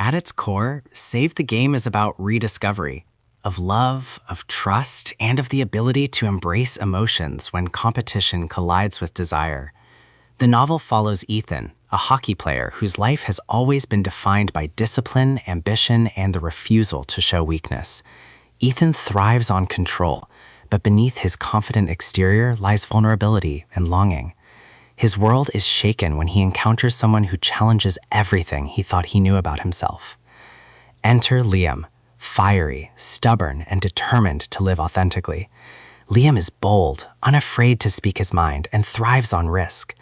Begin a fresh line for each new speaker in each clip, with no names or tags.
At its core, Save the Game is about rediscovery of love, of trust, and of the ability to embrace emotions when competition collides with desire. The novel follows Ethan, a hockey player whose life has always been defined by discipline, ambition, and the refusal to show weakness. Ethan thrives on control, but beneath his confident exterior lies vulnerability and longing. His world is shaken when he encounters someone who challenges everything he thought he knew about himself. Enter Liam, fiery, stubborn, and determined to live authentically. Liam is bold, unafraid to speak his mind, and thrives on risk.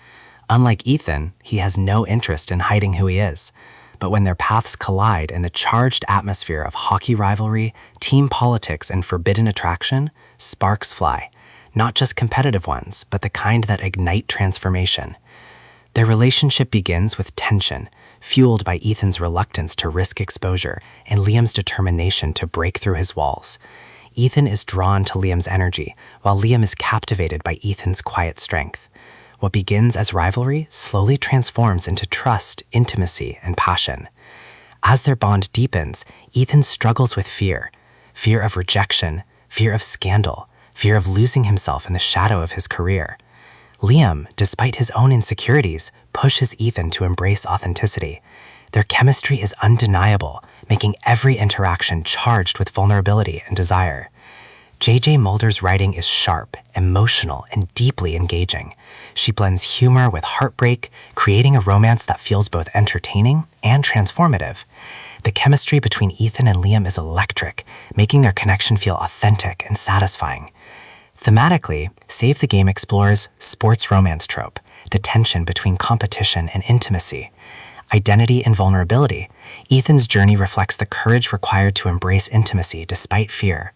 Unlike Ethan, he has no interest in hiding who he is. But when their paths collide in the charged atmosphere of hockey rivalry, team politics, and forbidden attraction, sparks fly. Not just competitive ones, but the kind that ignite transformation. Their relationship begins with tension, fueled by Ethan's reluctance to risk exposure and Liam's determination to break through his walls. Ethan is drawn to Liam's energy, while Liam is captivated by Ethan's quiet strength. What begins as rivalry slowly transforms into trust, intimacy, and passion. As their bond deepens, Ethan struggles with fear of rejection, fear of scandal, fear of losing himself in the shadow of his career. Liam, despite his own insecurities, pushes Ethan to embrace authenticity. Their chemistry is undeniable, making every interaction charged with vulnerability and desire. J.J. Mulder's writing is sharp, emotional, and deeply engaging. She blends humor with heartbreak, creating a romance that feels both entertaining and transformative. The chemistry between Ethan and Liam is electric, making their connection feel authentic and satisfying. Thematically, Save the Game explores sports romance trope, the tension between competition and intimacy. Identity and vulnerability, Ethan's journey reflects the courage required to embrace intimacy despite fear.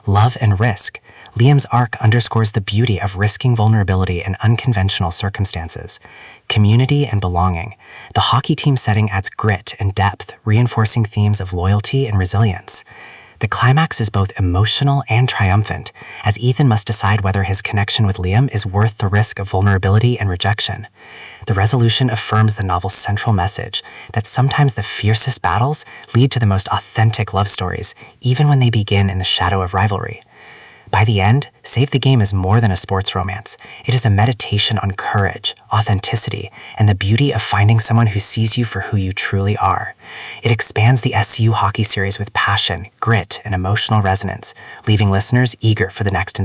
Love and risk, Liam's arc underscores the beauty of risking vulnerability in unconventional circumstances. Community and belonging, the hockey team setting adds grit and depth, reinforcing themes of loyalty and resilience. The climax is both emotional and triumphant, as Ethan must decide whether his connection with Liam is worth the risk of vulnerability and rejection. The resolution affirms the novel's central message that sometimes the fiercest battles lead to the most authentic love stories, even when they begin in the shadow of rivalry. By the end, Save the Game is more than a sports romance. It is a meditation on courage, authenticity, and the beauty of finding someone who sees you for who you truly are. It expands the SCU hockey series with passion, grit, and emotional resonance, leaving listeners eager for the next